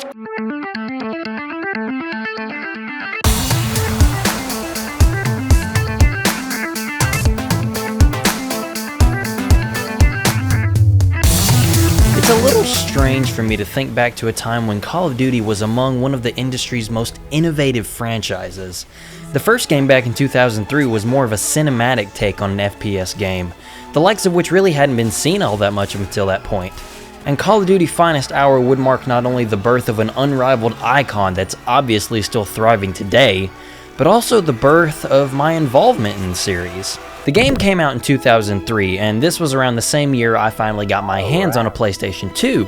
It's a little strange for me to think back to a time when Call of Duty was among one of the industry's most innovative franchises. The first game back in 2003 was more of a cinematic take on an FPS game, the likes of which really hadn't been seen all that much until that point. And Call of Duty Finest Hour would mark not only the birth of an unrivaled icon that's obviously still thriving today, but also the birth of my involvement in the series. The game came out in 2003, and this was around the same year I finally got my hands on a PlayStation 2.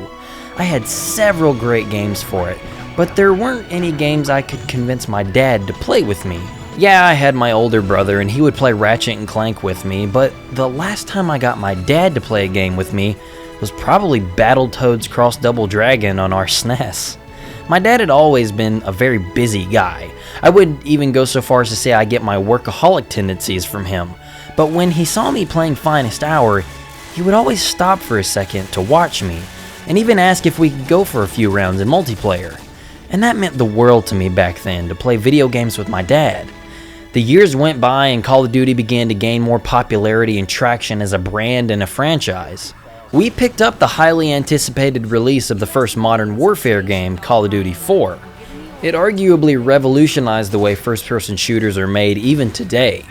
I had several great games for it, but there weren't any games I could convince my dad to play with me. Yeah, I had my older brother and he would play Ratchet and Clank with me, but the last time I got my dad to play a game with me was probably Battletoads Cross Double Dragon on our SNES. My dad had always been a very busy guy. I would even go so far as to say I get my workaholic tendencies from him. But when he saw me playing Finest Hour, he would always stop for a second to watch me, and even ask if we could go for a few rounds in multiplayer. And that meant the world to me back then, to play video games with my dad. The years went by and Call of Duty began to gain more popularity and traction as a brand and a franchise. We picked up the highly anticipated release of the first Modern Warfare game, Call of Duty 4. It arguably revolutionized the way first-person shooters are made even today.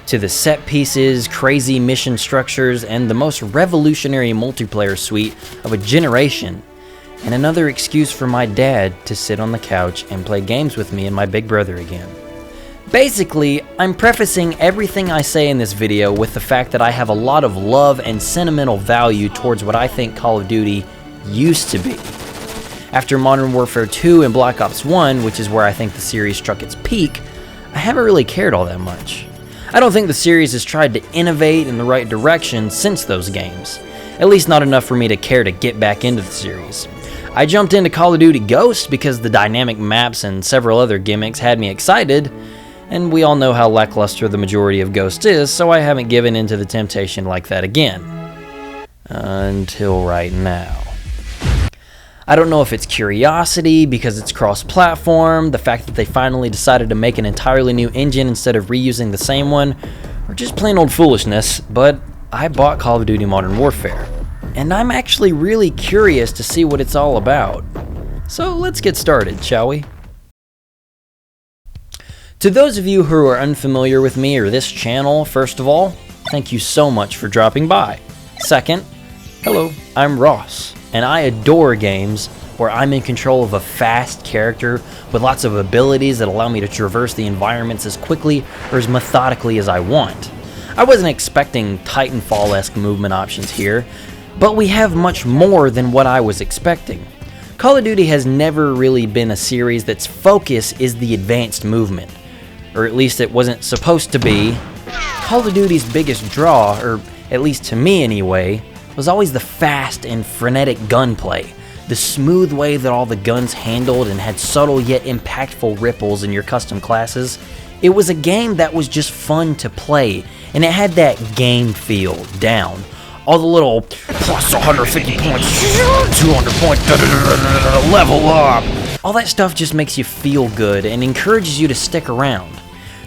To the set pieces, crazy mission structures, and the most revolutionary multiplayer suite of a generation, and another excuse for my dad to sit on the couch and play games with me and my big brother again. Basically, I'm prefacing everything I say in this video with the fact that I have a lot of love and sentimental value towards what I think Call of Duty used to be. After Modern Warfare 2 and Black Ops 1, which is where I think the series struck its peak, I haven't really cared all that much. I don't think the series has tried to innovate in the right direction since those games, at least not enough for me to care to get back into the series. I jumped into Call of Duty Ghosts because the dynamic maps and several other gimmicks had me excited, and we all know how lackluster the majority of Ghosts is, so I haven't given into the temptation like that again. Until right now. I don't know if it's curiosity, because it's cross-platform, the fact that they finally decided to make an entirely new engine instead of reusing the same one, or just plain old foolishness, but I bought Call of Duty Modern Warfare, and I'm actually really curious to see what it's all about. So let's get started, shall we? To those of you who are unfamiliar with me or this channel, first of all, thank you so much for dropping by. Second, hello, I'm Ross, and I adore games where I'm in control of a fast character with lots of abilities that allow me to traverse the environments as quickly or as methodically as I want. I wasn't expecting Titanfall-esque movement options here, but we have much more than what I was expecting. Call of Duty has never really been a series that's focus is the advanced movement, or at least it wasn't supposed to be. Call of Duty's biggest draw, or at least to me anyway, was always the fast and frenetic gunplay, the smooth way that all the guns handled and had subtle yet impactful ripples in your custom classes. It was a game that was just fun to play, and it had that game feel down. All the little plus 150 points, 200 points, level up. All that stuff just makes you feel good and encourages you to stick around.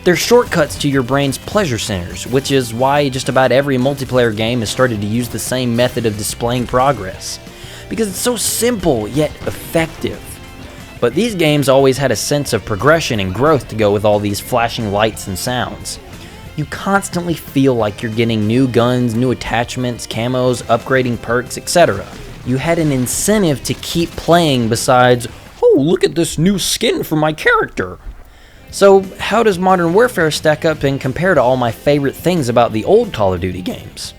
They're shortcuts to your brain's pleasure centers, which is why just about every multiplayer game has started to use the same method of displaying progress, because it's so simple yet effective. But these games always had a sense of progression and growth to go with all these flashing lights and sounds. You constantly feel like you're getting new guns, new attachments, camos, upgrading perks, etc. You had an incentive to keep playing besides, oh, look at this new skin for my character. So how does Modern Warfare stack up and compare to all my favorite things about the old Call of Duty games?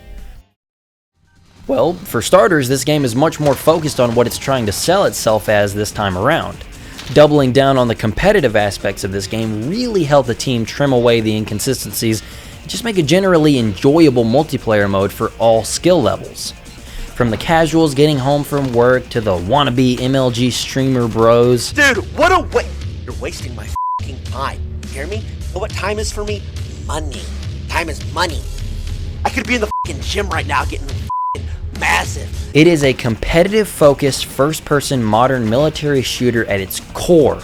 Well, for starters, this game is much more focused on what it's trying to sell itself as this time around. Doubling down on the competitive aspects of this game really helped the team trim away the inconsistencies and just make a generally enjoyable multiplayer mode for all skill levels. From the casuals getting home from work to the wannabe MLG streamer bros. Dude, what a You're wasting my time. You hear me? You know what time is for me? Money. Time is money. I could be in the gym right now getting massive It is a competitive-focused, first-person modern military shooter at its core,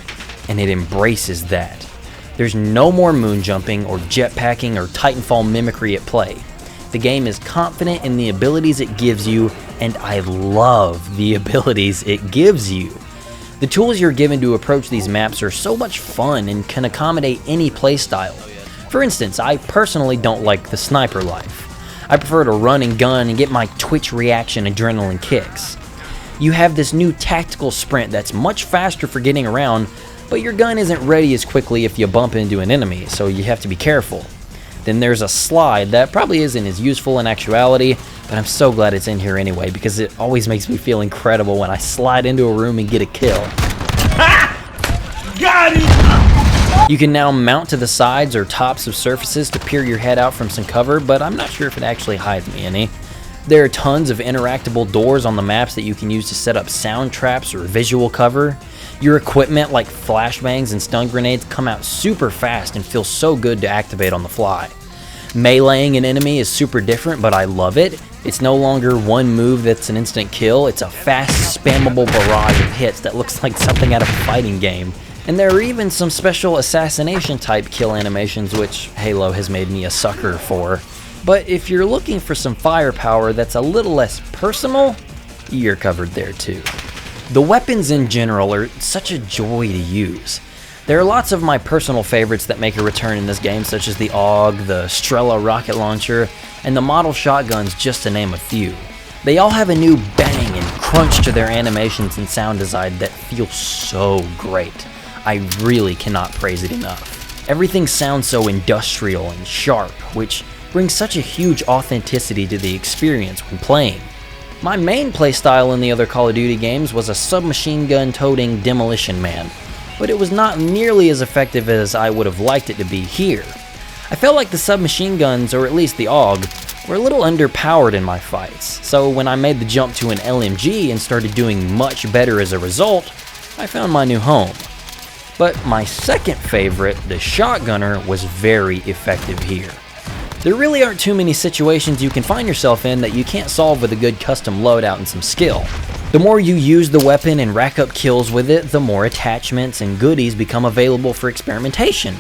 and it embraces that. There's no more moon jumping or jetpacking or Titanfall mimicry at play. The game is confident in the abilities it gives you, and I love the abilities it gives you. The tools you're given to approach these maps are so much fun and can accommodate any playstyle. For instance, I personally don't like the sniper life. I prefer to run and gun and get my twitch reaction adrenaline kicks. You have this new tactical sprint that's much faster for getting around, but your gun isn't ready as quickly if you bump into an enemy, so you have to be careful. Then there's a slide that probably isn't as useful in actuality, but I'm so glad it's in here anyway because it always makes me feel incredible when I slide into a room and get a kill. Got it! You can now mount to the sides or tops of surfaces to peer your head out from some cover, but I'm not sure if it actually hides me any. There are tons of interactable doors on the maps that you can use to set up sound traps or visual cover. Your equipment like flashbangs and stun grenades come out super fast and feel so good to activate on the fly. Meleeing an enemy is super different, but I love it. It's no longer one move that's an instant kill, it's a fast, spammable barrage of hits that looks like something out of a fighting game. And there are even some special assassination type kill animations which Halo has made me a sucker for. But if you're looking for some firepower that's a little less personal, you're covered there too. The weapons in general are such a joy to use. There are lots of my personal favorites that make a return in this game, such as the AUG, the Strela rocket launcher, and the model shotguns, just to name a few. They all have a new bang and crunch to their animations and sound design that feels so great. I really cannot praise it enough. Everything sounds so industrial and sharp, which brings such a huge authenticity to the experience when playing. My main playstyle in the other Call of Duty games was a submachine gun toting demolition man, but it was not nearly as effective as I would have liked it to be here. I felt like the submachine guns, or at least the AUG, were a little underpowered in my fights, so when I made the jump to an LMG and started doing much better as a result, I found my new home. But my second favorite, the shotgunner, was very effective here. There really aren't too many situations you can find yourself in that you can't solve with a good custom loadout and some skill. The more you use the weapon and rack up kills with it, the more attachments and goodies become available for experimentation.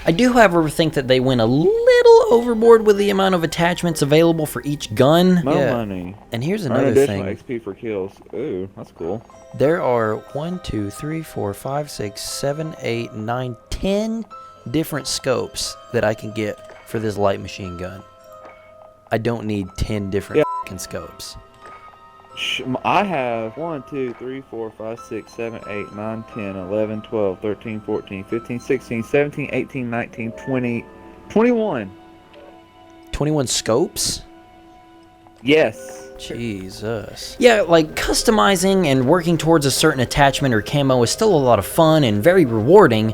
I do, however, think that they went a little overboard with the amount of attachments available for each gun. More money. And here's Earn another additional thing. XP for kills. Ooh, that's cool. There are 1, 2, 3, 4, 5, 6, 7, 8, 9, 10 different scopes that I can get for this light machine gun. I don't need 10 different fucking scopes. I have 1, 2, 3, 4, 5, 6, 7, 8, 9, 10, 11, 12, 13, 14, 15, 16, 17, 18, 19, 20, 21. 21 scopes? Yes. Jesus. Yeah, like customizing and working towards a certain attachment or camo is still a lot of fun and very rewarding.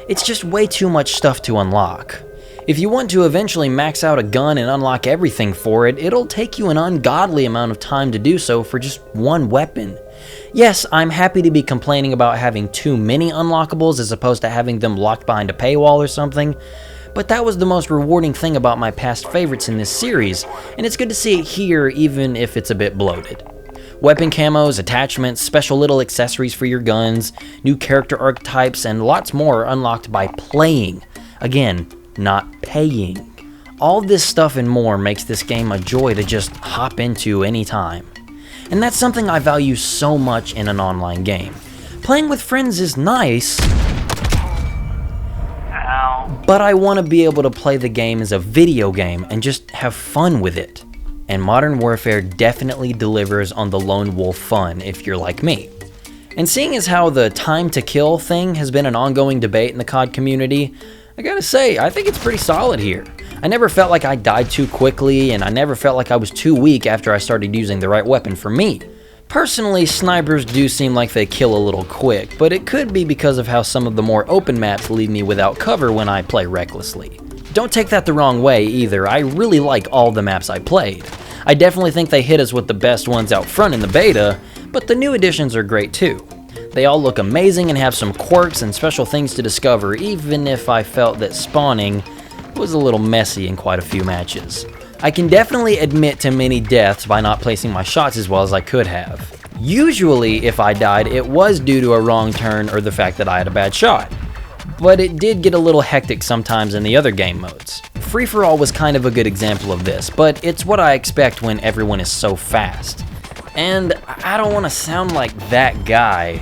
It's just way too much stuff to unlock. If you want to eventually max out a gun and unlock everything for it, it'll take you an ungodly amount of time to do so for just one weapon. Yes, I'm happy to be complaining about having too many unlockables as opposed to having them locked behind a paywall or something, but that was the most rewarding thing about my past favorites in this series, and it's good to see it here even if it's a bit bloated. Weapon camos, attachments, special little accessories for your guns, new character archetypes, and lots more unlocked by playing. Again, not paying. All this stuff and more makes this game a joy to just hop into anytime. And that's something I value so much in an online game. Playing with friends is nice, but I want to be able to play the game as a video game and just have fun with it. And Modern Warfare definitely delivers on the lone wolf fun if you're like me. And seeing as how the time to kill thing has been an ongoing debate in the COD community, I gotta say, I think it's pretty solid here. I never felt like I died too quickly, and I never felt like I was too weak after I started using the right weapon for me. Personally, snipers do seem like they kill a little quick, but it could be because of how some of the more open maps leave me without cover when I play recklessly. Don't take that the wrong way either, I really like all the maps I played. I definitely think they hit us with the best ones out front in the beta, but the new additions are great too. They all look amazing and have some quirks and special things to discover, even if I felt that spawning was a little messy in quite a few matches. I can definitely admit to many deaths by not placing my shots as well as I could have. Usually, if I died, it was due to a wrong turn or the fact that I had a bad shot. But it did get a little hectic sometimes in the other game modes. Free-for-all was kind of a good example of this, but it's what I expect when everyone is so fast. And I don't want to sound like that guy,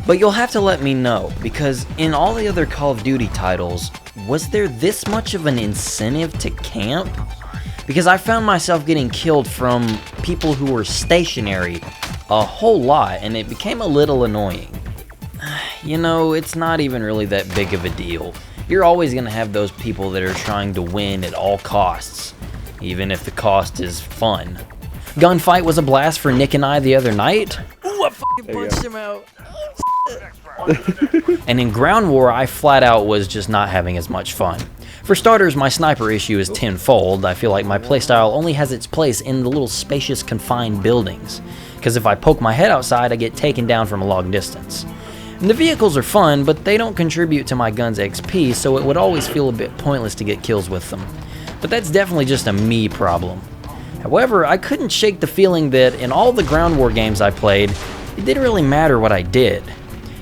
but you'll have to let me know, because in all the other Call of Duty titles, was there this much of an incentive to camp? Because I found myself getting killed from people who were stationary a whole lot, and it became a little annoying. You know, it's not even really that big of a deal. You're always going to have those people that are trying to win at all costs, even if the cost is fun. Gunfight was a blast for Nick and I the other night. Ooh, I fucking punched him out. And in Ground War, I flat out was just not having as much fun. For starters, my sniper issue is tenfold. I feel like my playstyle only has its place in the little spacious, confined buildings. Because if I poke my head outside, I get taken down from a long distance. And the vehicles are fun, but they don't contribute to my gun's XP, so it would always feel a bit pointless to get kills with them. But that's definitely just a me problem. However, I couldn't shake the feeling that in all the Ground War games I played, it didn't really matter what I did.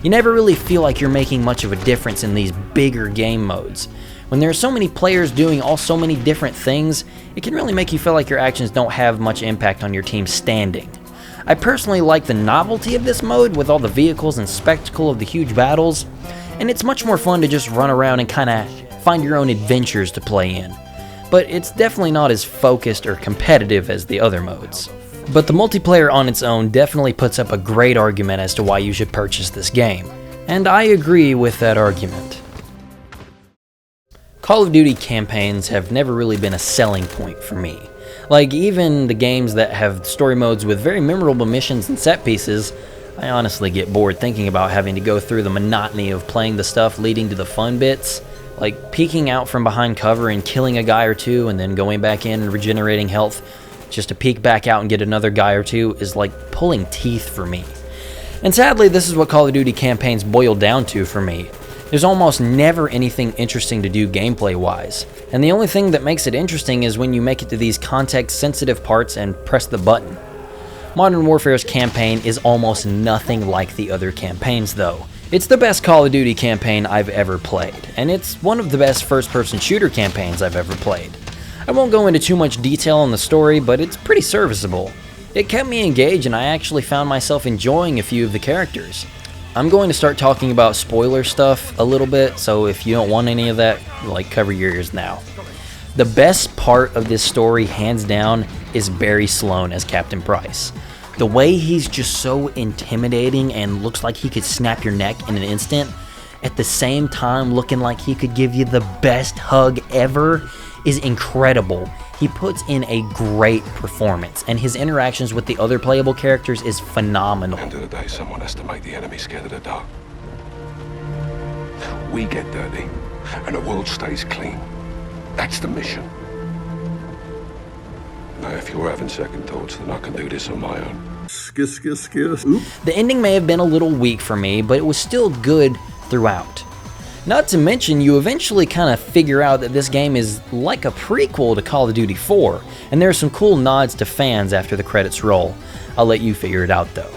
You never really feel like you're making much of a difference in these bigger game modes. When there are so many players doing so many different things, it can really make you feel like your actions don't have much impact on your team's standing. I personally like the novelty of this mode with all the vehicles and spectacle of the huge battles, and it's much more fun to just run around and kind of find your own adventures to play in. But it's definitely not as focused or competitive as the other modes. But the multiplayer on its own definitely puts up a great argument as to why you should purchase this game, and I agree with that argument. Call of Duty campaigns have never really been a selling point for me. Like, even the games that have story modes with very memorable missions and set pieces, I honestly get bored thinking about having to go through the monotony of playing the stuff leading to the fun bits. Like, peeking out from behind cover and killing a guy or two and then going back in and regenerating health just to peek back out and get another guy or two is like pulling teeth for me. And sadly, this is what Call of Duty campaigns boil down to for me. There's almost never anything interesting to do gameplay-wise, and the only thing that makes it interesting is when you make it to these context-sensitive parts and press the button. Modern Warfare's campaign is almost nothing like the other campaigns though. It's the best Call of Duty campaign I've ever played, and it's one of the best first-person shooter campaigns I've ever played. I won't go into too much detail on the story, but it's pretty serviceable. It kept me engaged and I actually found myself enjoying a few of the characters. I'm going to start talking about spoiler stuff a little bit, so if you don't want any of that, like, cover your ears now. The best part of this story, hands down, is Barry Sloan as Captain Price. The way he's just so intimidating and looks like he could snap your neck in an instant, at the same time looking like he could give you the best hug ever, is incredible. He puts in a great performance, and his interactions with the other playable characters is phenomenal. End of the day, someone has to make the enemy scared of the dark. We get dirty, and the world stays clean. That's the mission. Now, if you're having second thoughts, then I can do this on my own. Skiss, skiss, skiss. Oop. The ending may have been a little weak for me, but it was still good throughout. Not to mention, you eventually kind of figure out that this game is like a prequel to Call of Duty 4, and there are some cool nods to fans after the credits roll. I'll let you figure it out though.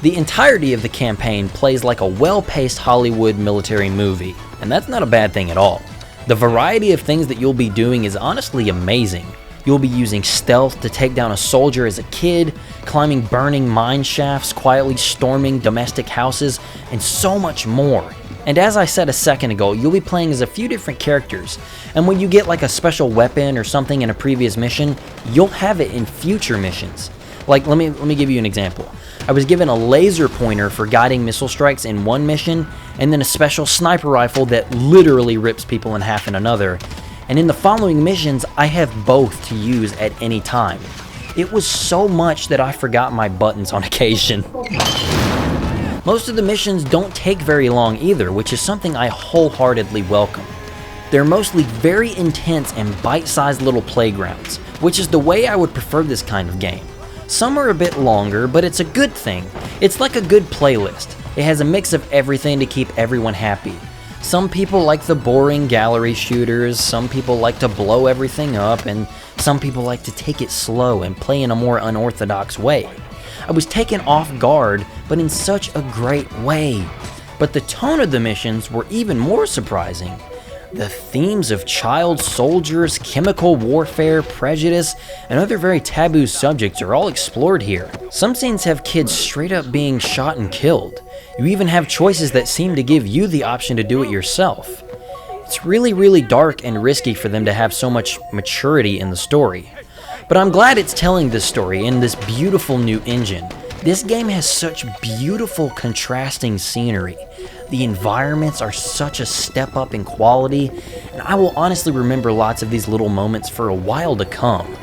The entirety of the campaign plays like a well-paced Hollywood military movie, and that's not a bad thing at all. The variety of things that you'll be doing is honestly amazing. You'll be using stealth to take down a soldier as a kid, climbing burning mine shafts, quietly storming domestic houses, and so much more. And as I said a second ago, you'll be playing as a few different characters, and when you get like a special weapon or something in a previous mission, you'll have it in future missions. Like, let me give you an example. I was given a laser pointer for guiding missile strikes in one mission, and then a special sniper rifle that literally rips people in half in another. And in the following missions, I have both to use at any time. It was so much that I forgot my buttons on occasion. Most of the missions don't take very long either, which is something I wholeheartedly welcome. They're mostly very intense and bite-sized little playgrounds, which is the way I would prefer this kind of game. Some are a bit longer, but it's a good thing. It's like a good playlist. It has a mix of everything to keep everyone happy. Some people like the boring gallery shooters, some people like to blow everything up, and some people like to take it slow and play in a more unorthodox way. I was taken off guard, but in such a great way. But the tone of the missions were even more surprising. The themes of child soldiers, chemical warfare, prejudice, and other very taboo subjects are all explored here. Some scenes have kids straight up being shot and killed. You even have choices that seem to give you the option to do it yourself. It's really dark and risky for them to have so much maturity in the story. But I'm glad it's telling this story in this beautiful new engine. This game has such beautiful contrasting scenery. The environments are such a step up in quality, and I will honestly remember lots of these little moments for a while to come.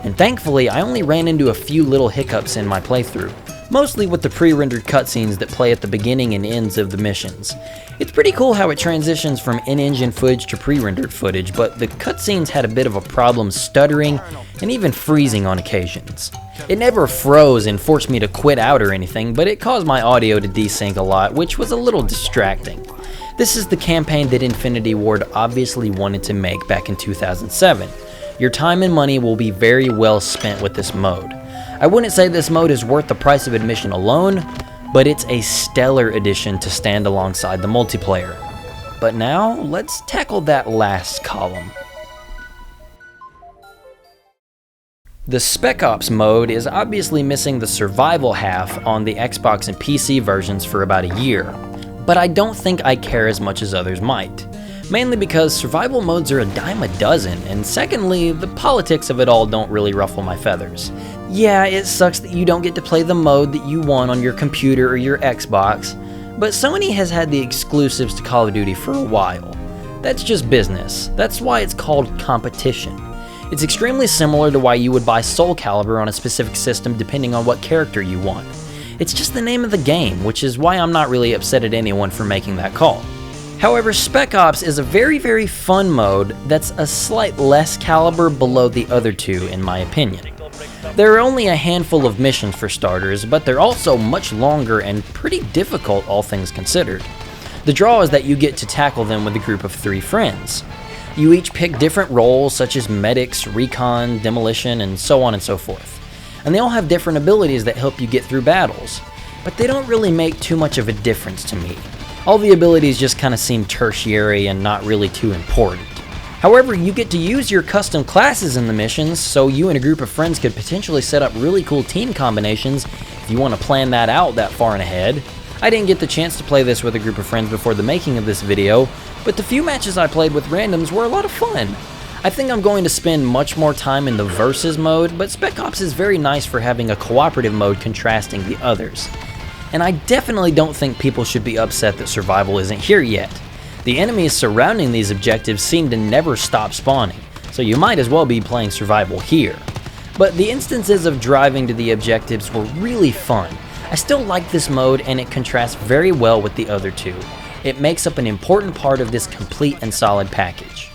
And thankfully, I only ran into a few little hiccups in my playthrough, mostly with the pre-rendered cutscenes that play at the beginning and ends of the missions. It's pretty cool how it transitions from in-engine footage to pre-rendered footage, but the cutscenes had a bit of a problem stuttering and even freezing on occasions. It never froze and forced me to quit out or anything, but it caused my audio to desync a lot, which was a little distracting. This is the campaign that Infinity Ward obviously wanted to make back in 2007. Your time and money will be very well spent with this mode. I wouldn't say this mode is worth the price of admission alone, but it's a stellar addition to stand alongside the multiplayer. But now, let's tackle that last column. The Spec Ops mode is obviously missing the survival half on the Xbox and PC versions for about a year, but I don't think I care as much as others might. Mainly because survival modes are a dime a dozen, and secondly, the politics of it all don't really ruffle my feathers. Yeah, it sucks that you don't get to play the mode that you want on your computer or your Xbox, but Sony has had the exclusives to Call of Duty for a while. That's just business. That's why it's called competition. It's extremely similar to why you would buy Soul Calibur on a specific system depending on what character you want. It's just the name of the game, which is why I'm not really upset at anyone for making that call. However, Spec Ops is a very fun mode that's a slight less caliber below the other two in my opinion. There are only a handful of missions for starters, but they're also much longer and pretty difficult all things considered. The draw is that you get to tackle them with a group of 3 friends. You each pick different roles such as medics, recon, demolition, and so on and so forth. And they all have different abilities that help you get through battles, but they don't really make too much of a difference to me. All the abilities just kind of seem tertiary and not really too important. However, you get to use your custom classes in the missions, so you and a group of friends could potentially set up really cool team combinations if you want to plan that out that far and ahead. I didn't get the chance to play this with a group of friends before the making of this video, but the few matches I played with randoms were a lot of fun. I think I'm going to spend much more time in the versus mode, but Spec Ops is very nice for having a cooperative mode contrasting the others. And I definitely don't think people should be upset that survival isn't here yet. The enemies surrounding these objectives seem to never stop spawning, so you might as well be playing survival here. But the instances of driving to the objectives were really fun. I still like this mode and it contrasts very well with the other two. It makes up an important part of this complete and solid package.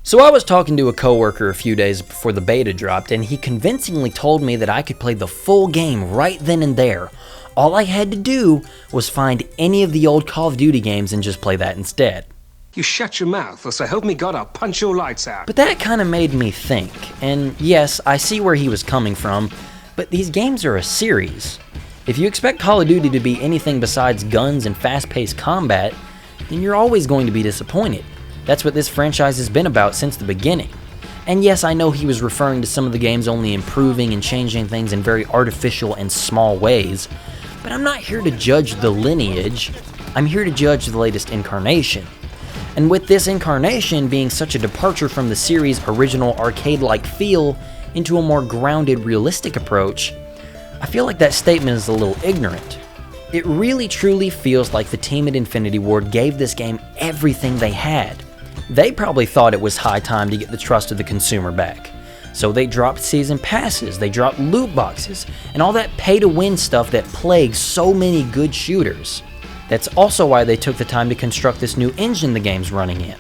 So I was talking to a coworker a few days before the beta dropped, and he convincingly told me that I could play the full game right then and there. All I had to do was find any of the old Call of Duty games and just play that instead. You shut your mouth, or so help me God, I'll punch your lights out. But that kind of made me think, and yes, I see where he was coming from, but these games are a series. If you expect Call of Duty to be anything besides guns and fast-paced combat, then you're always going to be disappointed. That's what this franchise has been about since the beginning. And yes, I know he was referring to some of the games only improving and changing things in very artificial and small ways, but I'm not here to judge the lineage, I'm here to judge the latest incarnation. And with this incarnation being such a departure from the series' original arcade-like feel into a more grounded, realistic approach, I feel like that statement is a little ignorant. It really truly feels like the team at Infinity Ward gave this game everything they had. They probably thought it was high time to get the trust of the consumer back. So they dropped season passes, they dropped loot boxes, and all that pay-to-win stuff that plagues so many good shooters. That's also why they took the time to construct this new engine the game's running in.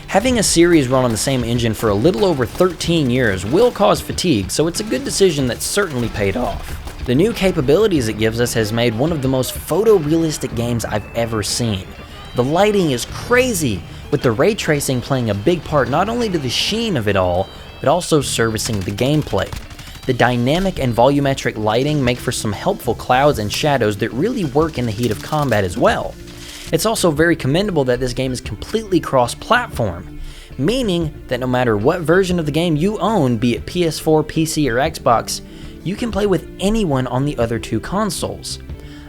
Having a series run on the same engine for a little over 13 years will cause fatigue, so it's a good decision that certainly paid off. The new capabilities it gives us has made one of the most photorealistic games I've ever seen. The lighting is crazy, with the ray tracing playing a big part not only to the sheen of it all, but also servicing the gameplay. The dynamic and volumetric lighting make for some helpful clouds and shadows that really work in the heat of combat as well. It's also very commendable that this game is completely cross-platform, meaning that no matter what version of the game you own, be it PS4, PC, or Xbox, you can play with anyone on the other two consoles.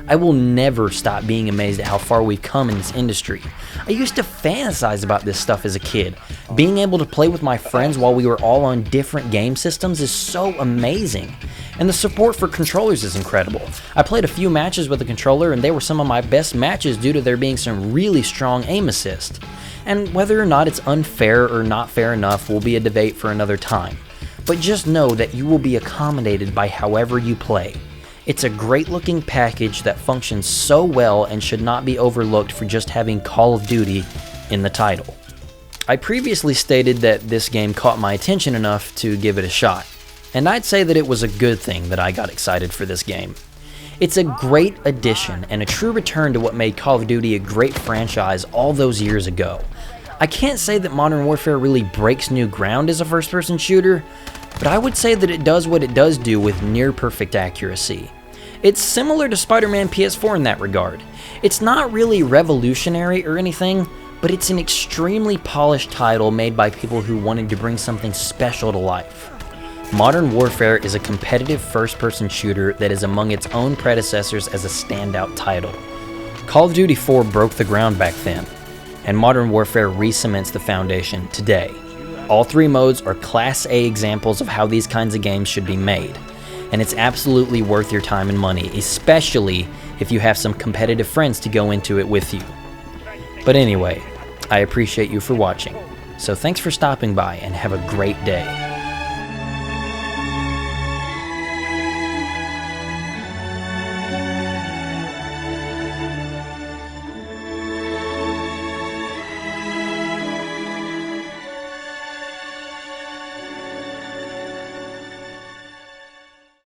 I will never stop being amazed at how far we've come in this industry. I used to fantasize about this stuff as a kid. Being able to play with my friends while we were all on different game systems is so amazing. And the support for controllers is incredible. I played a few matches with a controller and they were some of my best matches due to there being some really strong aim assist. And whether or not it's unfair or not fair enough will be a debate for another time. But just know that you will be accommodated by however you play. It's a great looking package that functions so well and should not be overlooked for just having Call of Duty in the title. I previously stated that this game caught my attention enough to give it a shot, and I'd say that it was a good thing that I got excited for this game. It's a great addition and a true return to what made Call of Duty a great franchise all those years ago. I can't say that Modern Warfare really breaks new ground as a first-person shooter, but I would say that it does what it does do with near-perfect accuracy. It's similar to Spider-Man PS4 in that regard. It's not really revolutionary or anything, but it's an extremely polished title made by people who wanted to bring something special to life. Modern Warfare is a competitive first-person shooter that is among its own predecessors as a standout title. Call of Duty 4 broke the ground back then, and Modern Warfare re-cements the foundation today. All three modes are Class A examples of how these kinds of games should be made, and it's absolutely worth your time and money, especially if you have some competitive friends to go into it with you. But anyway, I appreciate you for watching, so thanks for stopping by and have a great day.